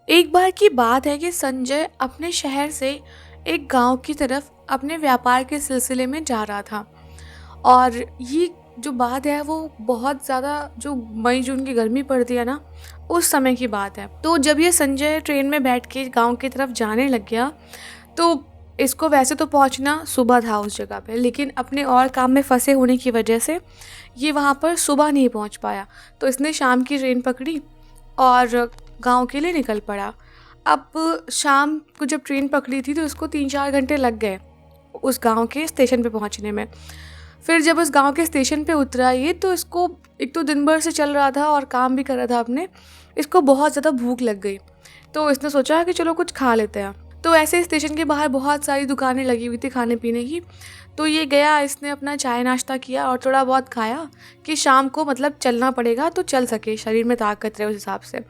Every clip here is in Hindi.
एक बार की बात है कि संजय अपने शहर से एक गांव की तरफ अपने व्यापार के सिलसिले में जा रहा था। और ये जो बात है वो बहुत ज़्यादा जो मई जून की गर्मी पड़ती है ना, उस समय की बात है। तो जब ये संजय ट्रेन में बैठ के गांव की तरफ जाने लग गया, तो इसको वैसे तो पहुंचना सुबह था उस जगह पे, लेकिन अपने और काम में फंसे होने की वजह से ये वहाँ पर सुबह नहीं पहुँच पाया। तो इसने शाम की ट्रेन पकड़ी और गाँव के लिए निकल पड़ा। अब शाम को जब ट्रेन पकड़ी थी तो उसको 3-4 घंटे लग गए उस गाँव के स्टेशन पे पहुँचने में। फिर जब उस गाँव के स्टेशन पे उतरा ये, तो इसको एक तो दिन भर से चल रहा था और काम भी कर रहा था अपने, इसको बहुत ज़्यादा भूख लग गई। तो इसने सोचा कि चलो कुछ खा लेते हैं। तो ऐसे ही स्टेशन के बाहर बहुत सारी दुकानें लगी हुई थी खाने पीने की। तो ये गया, इसने अपना चाय नाश्ता किया और थोड़ा बहुत खाया कि शाम को मतलब चलना पड़ेगा तो चल सके, शरीर में ताकत रहे उस हिसाब से।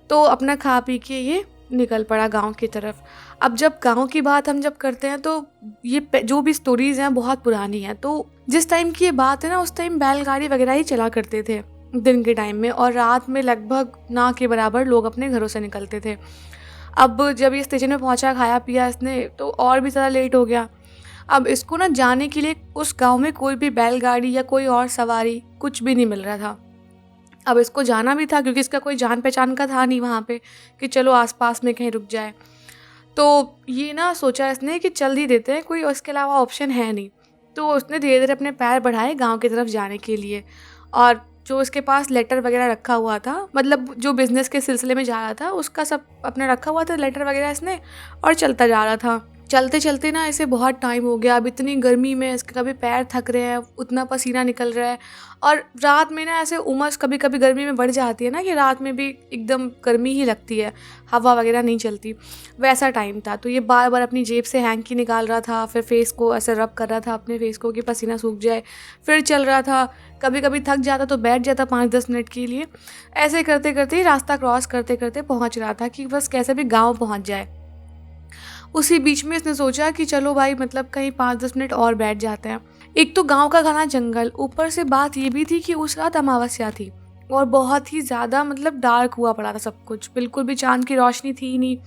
तो अपना खा पी के ये निकल पड़ा गाँव की तरफ। अब जब गाँव की बात हम जब करते हैं तो ये जो भी स्टोरीज़ हैं बहुत पुरानी हैं। तो जिस टाइम की ये बात है ना, उस टाइम बैलगाड़ी वगैरह ही चला करते थे दिन के टाइम में, और रात में लगभग ना के बराबर लोग अपने घरों से निकलते थे। अब जब ये स्टेशन में पहुंचा, खाया पिया इसने, तो और भी ज़्यादा लेट हो गया। अब इसको ना जाने के लिए उस गांव में कोई भी बैलगाड़ी या कोई और सवारी कुछ भी नहीं मिल रहा था। अब इसको जाना भी था क्योंकि इसका कोई जान पहचान का था नहीं वहाँ पे कि चलो आसपास में कहीं रुक जाए। तो ये ना सोचा इसने कि चल ही देते हैं, कोई उसके अलावा ऑप्शन है नहीं। तो उसने धीरे धीरे अपने पैर बढ़ाए गांव की तरफ जाने के लिए। और जो इसके पास लेटर वगैरह रखा हुआ था, मतलब जो बिज़नेस के सिलसिले में जा रहा था उसका सब अपना रखा हुआ था लेटर वगैरह इसने, और चलता जा रहा था। चलते चलते ना इसे बहुत टाइम हो गया। अब इतनी गर्मी में इसके कभी पैर थक रहे हैं, उतना पसीना निकल रहा है। और रात में ना ऐसे उमस कभी कभी गर्मी में बढ़ जाती है ना, कि रात में भी एकदम गर्मी ही लगती है, हवा वगैरह नहीं चलती, वैसा टाइम था। तो ये बार बार अपनी जेब से हैंकी निकाल रहा था, फिर फेस को ऐसे रब कर रहा था अपने फेस को कि पसीना सूख जाए, फिर चल रहा था। कभी कभी थक जाता तो बैठ जाता 5-10 मिनट के लिए। ऐसे करते करते रास्ता क्रॉस करते करते पहुंच रहा था कि बस कैसे भी गाँव पहुंच जाए। उसी बीच में इसने सोचा कि चलो भाई, मतलब कहीं 5-10 मिनट और बैठ जाते हैं। एक तो गांव का घना जंगल, ऊपर से बात ये भी थी कि उस रात अमावस्या थी और बहुत ही ज़्यादा मतलब डार्क हुआ पड़ा था सब कुछ, बिल्कुल भी चांद की रोशनी थी नहीं।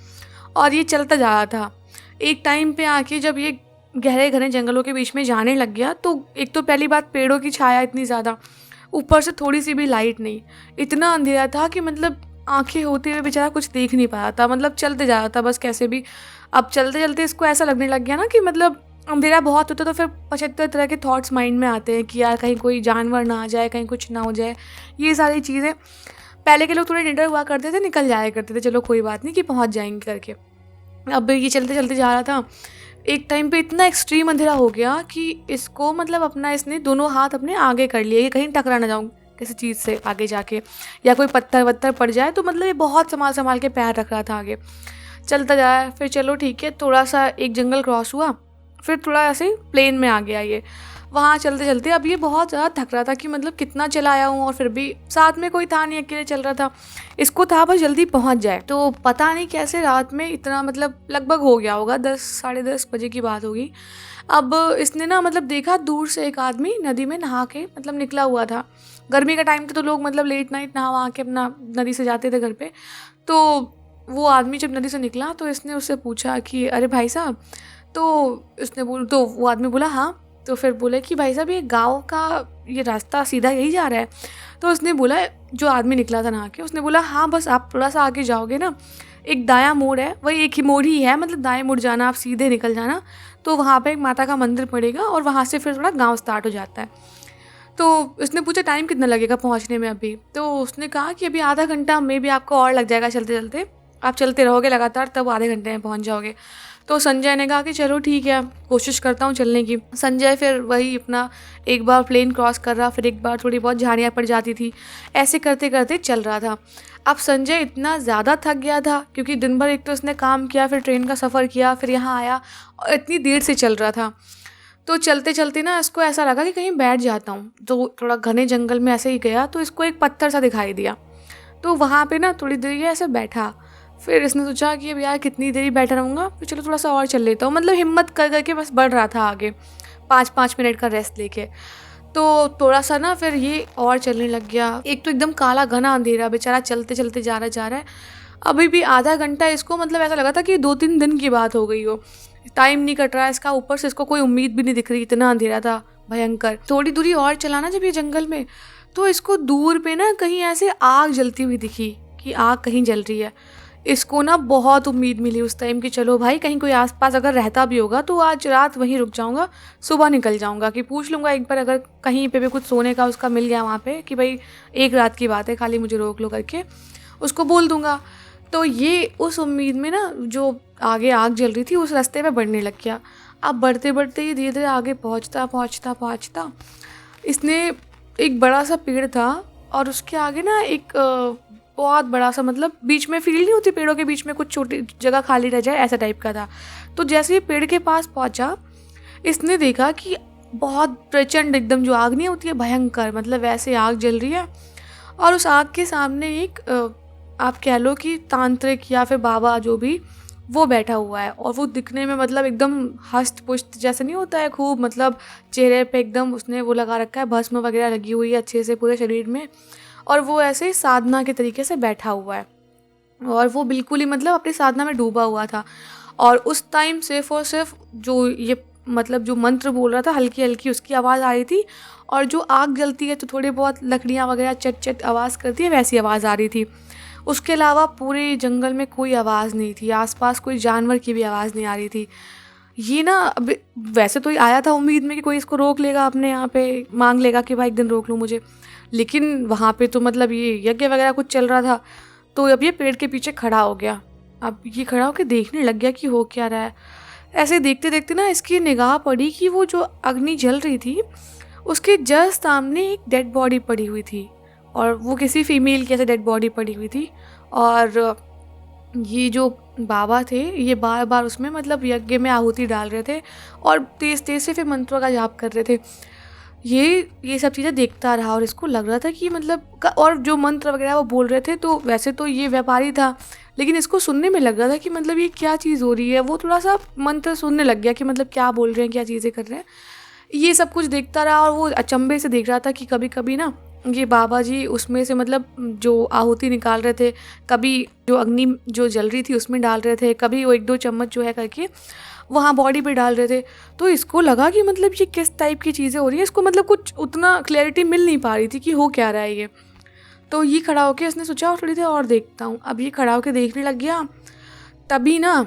और ये चलता जा रहा था। एक टाइम पे आके जब ये गहरे घने जंगलों के बीच में जाने लग गया, तो एक तो पहली बात पेड़ों की छाया इतनी ज़्यादा, ऊपर से थोड़ी सी भी लाइट नहीं, इतना अंधेरा था कि मतलब आंखें होते हुए बेचारा कुछ देख नहीं पा रहा था, मतलब चलते जा रहा था बस कैसे भी। अब चलते चलते इसको ऐसा लगने लग गया ना कि मतलब अंधेरा बहुत होता, तो फिर 75 तरह के थॉट्स माइंड में आते हैं कि यार कहीं कोई जानवर ना आ जाए, कहीं कुछ ना हो जाए, ये सारी चीज़ें। पहले के लोग थोड़े निडर हुआ करते थे, निकल जाया करते थे, चलो कोई बात नहीं कि पहुंच जाएंगे करके। अब ये चलते चलते जा रहा था। एक टाइम पे इतना एक्सट्रीम अंधेरा हो गया कि इसको मतलब अपना इसने दोनों हाथ अपने आगे कर लिए कि कहीं टकरा ना जाऊँ किसी चीज़ से आगे जाके, या कोई पत्थर वत्थर पड़ जाए। तो मतलब ये बहुत संभाल संभाल के पैर रख रहा था आगे। चलता जा रहा है। फिर चलो ठीक है, थोड़ा सा एक जंगल क्रॉस हुआ, फिर थोड़ा ऐसे प्लेन में आ गया ये। वहाँ चलते चलते अब ये बहुत ज़्यादा थक रहा था कि मतलब कितना चलाया हूँ, और फिर भी साथ में कोई था नहीं, अकेले चल रहा था। इसको था बस जल्दी पहुँच जाए। तो पता नहीं कैसे रात में इतना मतलब लगभग हो गया होगा 10-10:30 बजे की बात होगी। अब इसने ना मतलब देखा दूर से एक आदमी नदी में नहा के मतलब निकला हुआ था। गर्मी का टाइम था तो लोग मतलब लेट नाइट नहा वहाँ के अपना नदी से जाते थे घर पे। तो वो आदमी जब नदी से निकला तो इसने उससे पूछा कि अरे भाई साहब, तो वो आदमी बोला हाँ। तो फिर बोले कि भाई साहब, ये गांव का ये रास्ता सीधा यही जा रहा है? तो उसने बोला, जो आदमी निकला था नहा के, उसने बोला हाँ, बस आप थोड़ा सा आगे जाओगे ना, एक दायां मोड़ है, वही एक ही मोड़ ही है, मतलब दाएं मुड़ जाना, आप सीधे निकल जाना, तो वहाँ पे एक माता का मंदिर पड़ेगा और वहाँ से फिर थोड़ा गाँव स्टार्ट हो जाता है। तो उसने पूछा टाइम कितना लगेगा पहुँचने में अभी? तो उसने कहा कि अभी आधा घंटा में भी आपको और लग जाएगा चलते चलते, आप चलते रहोगे लगातार तब आधे घंटे में पहुँच जाओगे। तो संजय ने कहा कि चलो ठीक है, कोशिश करता हूँ चलने की। संजय फिर वही अपना एक बार प्लेन क्रॉस कर रहा, फिर एक बार थोड़ी बहुत झाड़ियाँ पड़ जाती थी, ऐसे करते करते चल रहा था। अब संजय इतना ज़्यादा थक गया था क्योंकि दिन भर एक तो उसने काम किया, फिर ट्रेन का सफ़र किया, फिर यहाँ आया और इतनी देर से चल रहा था। तो चलते चलते ना इसको ऐसा लगा कि कहीं बैठ जाता हूँ। तो थोड़ा घने जंगल में ऐसे ही गया तो इसको एक पत्थर सा दिखाई दिया। तो वहाँ पे ना थोड़ी देर ये ऐसे बैठा। फिर इसने सोचा कि अब यार कितनी देर ही बैठा रहूँगा, फिर चलो थोड़ा सा और चल लेता हूँ, मतलब हिम्मत कर करके बस बढ़ रहा था आगे, 5-5 मिनट का रेस्ट लेके। तो थोड़ा सा ना फिर ये और चलने लग गया। एक तो एकदम काला घना अंधेरा, बेचारा चलते चलते जा रहा है। अभी भी आधा घंटा इसको मतलब ऐसा लगा था कि 2-3 दिन की बात हो गई हो। टाइम नहीं कट रहा है इसका, ऊपर से इसको कोई उम्मीद भी नहीं दिख रही, इतना अंधेरा था भयंकर। थोड़ी दूरी और चला ना जब ये जंगल में, तो इसको दूर पे ना कहीं ऐसे आग जलती हुई दिखी कि आग कहीं जल रही है। इसको ना बहुत उम्मीद मिली उस टाइम कि चलो भाई कहीं कोई आसपास अगर रहता भी होगा तो आज रात वहीं रुक जाऊंगा, सुबह निकल जाऊंगा, कि पूछ लूँगा एक बार अगर कहीं पे भी कुछ सोने का उसका मिल गया वहाँ पे कि भाई एक रात की बात है, खाली मुझे रोक लो करके उसको बोल दूंगा। तो ये उस उम्मीद में ना जो आगे आग जल रही थी उस रास्ते पे बढ़ने लग गया। अब बढ़ते बढ़ते ये धीरे धीरे आगे पहुँचता पहुँचता पहुँचता इसने एक बड़ा सा पेड़ था और उसके आगे ना एक बहुत बड़ा सा, मतलब बीच में फील्ड नहीं होती पेड़ों के बीच में कुछ छोटी जगह खाली रह जाए, ऐसा टाइप का था। तो जैसे ही पेड़ के पास पहुंचा इसने देखा कि बहुत प्रचंड एकदम जो आग नहीं होती है भयंकर, मतलब वैसे आग जल रही है। और उस आग के सामने एक आप कह लो कि तांत्रिक या फिर बाबा जो भी, वो बैठा हुआ है। और वो दिखने में मतलब एकदम हष्ट पुष्ट जैसे नहीं होता है, खूब मतलब चेहरे पे एकदम उसने वो लगा रखा है, भस्म वगैरह लगी हुई है अच्छे से पूरे शरीर में, और वो ऐसे साधना के तरीके से बैठा हुआ है। और वो बिल्कुल ही मतलब अपनी साधना में डूबा हुआ था। और उस टाइम सिर्फ और सिर्फ जो ये मतलब जो मंत्र बोल रहा था हल्की हल्की उसकी आवाज़ आ रही थी, और जो आग जलती है तो थोड़ी बहुत लकड़ियाँ वगैरह चट चट आवाज़ करती है वैसी आवाज़ आ रही थी। उसके अलावा पूरे जंगल में कोई आवाज़ नहीं थी, आसपास कोई जानवर की भी आवाज़ नहीं आ रही थी। ये ना अब वैसे तो ये आया था उम्मीद में कि कोई इसको रोक लेगा, अपने यहाँ पे मांग लेगा कि भाई एक दिन रोक लो मुझे, लेकिन वहाँ पे तो मतलब ये यज्ञ वगैरह कुछ चल रहा था। तो अब ये पेड़ के पीछे खड़ा हो गया। अब ये खड़ा होकर देखने लग गया कि हो क्या रहा है। ऐसे देखते देखते ना इसकी निगाह पड़ी कि वो जो अग्नि जल रही थी उसके जस्ट सामने एक डेड बॉडी पड़ी हुई थी, और वो किसी फीमेल की ऐसे डेड बॉडी पड़ी हुई थी। और ये जो बाबा थे ये बार बार उसमें मतलब यज्ञ में आहुति डाल रहे थे और तेज तेज से फिर मंत्रों का जाप कर रहे थे। ये सब चीज़ें देखता रहा और इसको लग रहा था कि मतलब और जो मंत्र वगैरह वो बोल रहे थे, तो वैसे तो ये व्यापारी था लेकिन इसको सुनने में लग रहा था कि मतलब ये क्या चीज़ हो रही है। वो थोड़ा सा मंत्र सुनने लग गया कि मतलब क्या बोल रहे हैं, क्या चीज़ें कर रहे हैं। ये सब कुछ देखता रहा और वो अचंभे से देख रहा था कि कभी कभी ना ये बाबा जी उसमें से मतलब जो आहुति निकाल रहे थे, कभी जो अग्नि जो जल रही थी उसमें डाल रहे थे, कभी वो 1-2 चम्मच जो है करके वहाँ बॉडी पे डाल रहे थे। तो इसको लगा कि मतलब ये किस टाइप की चीज़ें हो रही हैं, इसको मतलब कुछ उतना क्लैरिटी मिल नहीं पा रही थी कि हो क्या रहा है ये। तो ये खड़ा होकर इसने सोचा और थोड़ी देर और देखता हूँ। अब ये खड़ा होकर देखने लग गया। तभी ना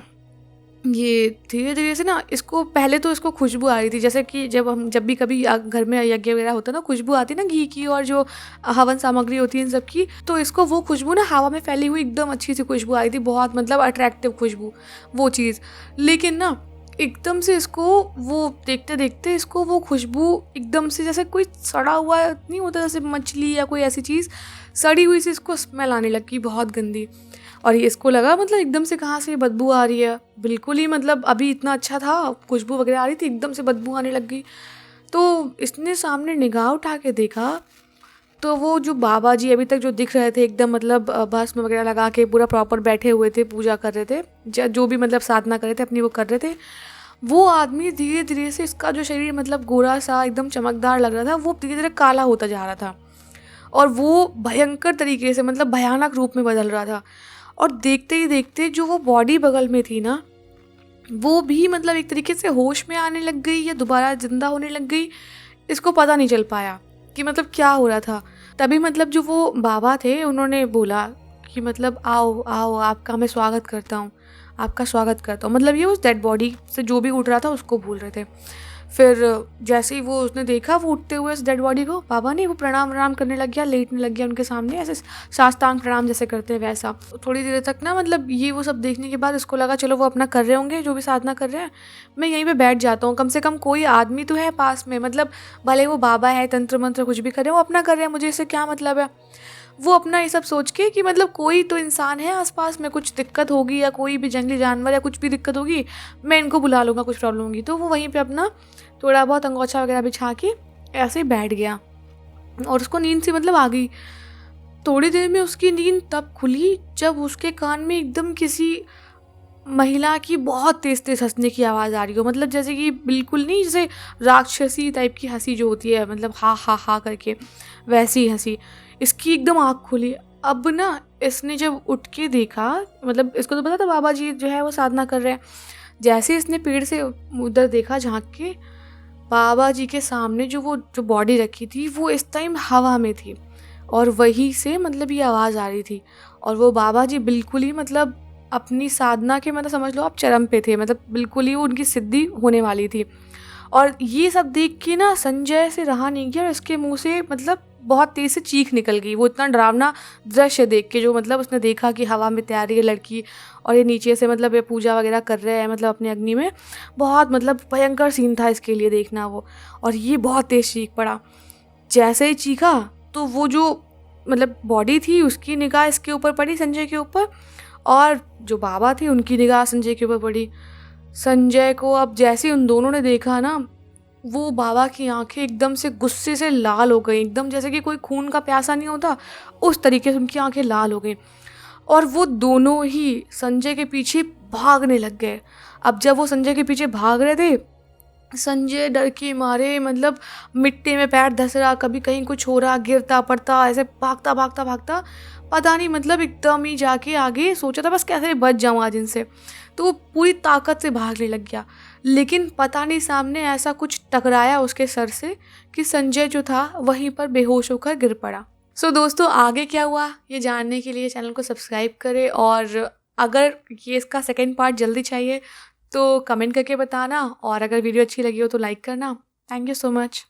ये धीरे धीरे से ना इसको पहले तो इसको खुशबू आ रही थी, जैसे कि जब भी कभी घर में यज्ञ वगैरह होता है ना, खुशबू आती है ना घी की और जो हवन सामग्री होती है इन सब की, तो इसको वो खुशबू ना हवा में फैली हुई एकदम अच्छी सी खुशबू आ रही थी, बहुत मतलब अट्रैक्टिव खुशबू वो चीज़। लेकिन ना एकदम से इसको वो देखते देखते इसको वो खुशबू एकदम से जैसे कोई सड़ा हुआ नहीं होता, जैसे मछली या कोई ऐसी चीज़ सड़ी हुई सी इसको स्मेल आने लगी बहुत गंदी। और ये इसको लगा मतलब एकदम से कहाँ से बदबू आ रही है, बिल्कुल ही मतलब अभी इतना अच्छा था, खुशबू वगैरह आ रही थी, एकदम से बदबू आने लग गई। तो इसने सामने निगाह उठा के देखा तो वो जो बाबा जी अभी तक जो दिख रहे थे एकदम मतलब भस्म वगैरह लगा के पूरा प्रॉपर बैठे हुए थे, पूजा कर रहे थे, जो भी मतलब साधना कर रहे थे अपनी वो कर रहे थे, वो आदमी धीरे धीरे से इसका जो शरीर मतलब गोरा सा एकदम चमकदार लग रहा था, वो धीरे धीरे काला होता जा रहा था और वो भयंकर तरीके से मतलब भयानक रूप में बदल रहा था। और देखते ही देखते जो वो बॉडी बगल में थी ना, वो भी मतलब एक तरीके से होश में आने लग गई या दोबारा जिंदा होने लग गई, इसको पता नहीं चल पाया कि मतलब क्या हो रहा था। तभी मतलब जो वो बाबा थे उन्होंने बोला कि मतलब आओ आओ, आपका मैं स्वागत करता हूँ, आपका स्वागत करता हूँ। मतलब ये उस डेड बॉडी से जो भी उठ रहा था उसको बोल रहे थे। फिर जैसे ही वो उसने देखा वो उठते हुए उस डेड बॉडी को, बाबा ने वो प्रणाम वणाम करने लग गया, लेटने लग गया उनके सामने, ऐसे साष्टांग प्रणाम जैसे करते हैं वैसा। थोड़ी देर तक ना मतलब ये वो सब देखने के बाद इसको लगा चलो वो अपना कर रहे होंगे जो भी साधना कर रहे हैं, मैं यहीं पे बैठ जाता हूँ, कम से कम कोई आदमी तो है पास में, मतलब भले वो बाबा है तंत्र मंत्र कुछ भी कर रहे हैं वो अपना कर रहे हैं, मुझे इससे क्या मतलब है। वो अपना ये सब सोच के कि मतलब कोई तो इंसान है आसपास में, कुछ दिक्कत होगी या कोई भी जंगली जानवर या कुछ भी दिक्कत होगी, मैं इनको बुला लूँगा, कुछ प्रॉब्लम होगी। तो वो वहीं पे अपना थोड़ा बहुत अंगोछा वगैरह बिछा के ऐसे ही बैठ गया और उसको नींद से मतलब आ गई। थोड़ी देर में उसकी नींद तब खुली जब उसके कान में एकदम किसी महिला की बहुत तेज तेज हंसने की आवाज़ आ रही हो, मतलब जैसे कि बिल्कुल नहीं, जैसे राक्षसी टाइप की हंसी जो होती है, मतलब हा हा हा करके वैसी हंसी। इसकी एकदम आँख खुली, अब ना इसने जब उठ के देखा, मतलब इसको तो पता था बाबा जी जो है वो साधना कर रहे हैं। जैसे ही इसने पेड़ से उधर देखा झाँक के, बाबा जी के सामने जो बॉडी रखी थी वो इस टाइम हवा में थी और वहीं से मतलब ये आवाज़ आ रही थी। और वो बाबा जी बिल्कुल ही मतलब अपनी साधना के मतलब समझ लो आप चरम पे थे, मतलब बिल्कुल ही वो उनकी सिद्धि होने वाली थी। और ये सब देख के ना संजय से रहा नहीं गया और उसके मुंह से मतलब बहुत तेज से चीख निकल गई। वो इतना डरावना दृश्य देख के, जो मतलब उसने देखा कि हवा में तैर रही है लड़की और ये नीचे से मतलब ये पूजा वगैरह कर रहे हैं मतलब अपने अग्नि में। बहुत मतलब भयंकर सीन था इसके लिए देखना वो। और ये बहुत तेज चीख पड़ा। जैसे ही चीखा तो वो जो मतलब बॉडी थी उसकी निगाह इसके ऊपर पड़ी, संजय के ऊपर, और जो बाबा थे उनकी निगाह संजय के ऊपर पड़ी। संजय को अब जैसे ही उन दोनों ने देखा ना, वो बाबा की आंखें एकदम से गुस्से से लाल हो गई, एकदम जैसे कि कोई खून का प्यासा नहीं होता उस तरीके से उनकी आंखें लाल हो गई। और वो दोनों ही संजय के पीछे भागने लग गए। अब जब वो संजय के पीछे भाग रहे थे, संजय डर के मारे मतलब मिट्टी में पैर धस रहा, कभी कहीं कुछ हो रहा, गिरता पड़ता, ऐसे भागता भागता भागता, पता नहीं मतलब एकदम ही जाके आगे सोचा था बस कैसे बच जाऊँ आज इनसे। तो वो पूरी ताकत से भागने लग गया, लेकिन पता नहीं सामने ऐसा कुछ टकराया उसके सर से कि संजय जो था वहीं पर बेहोश होकर गिर पड़ा। सो दोस्तों, आगे क्या हुआ ये जानने के लिए चैनल को सब्सक्राइब करें, और अगर ये इसका सेकंड पार्ट जल्दी चाहिए तो कमेंट करके बताना, और अगर वीडियो अच्छी लगी हो तो लाइक करना। Thank you so much.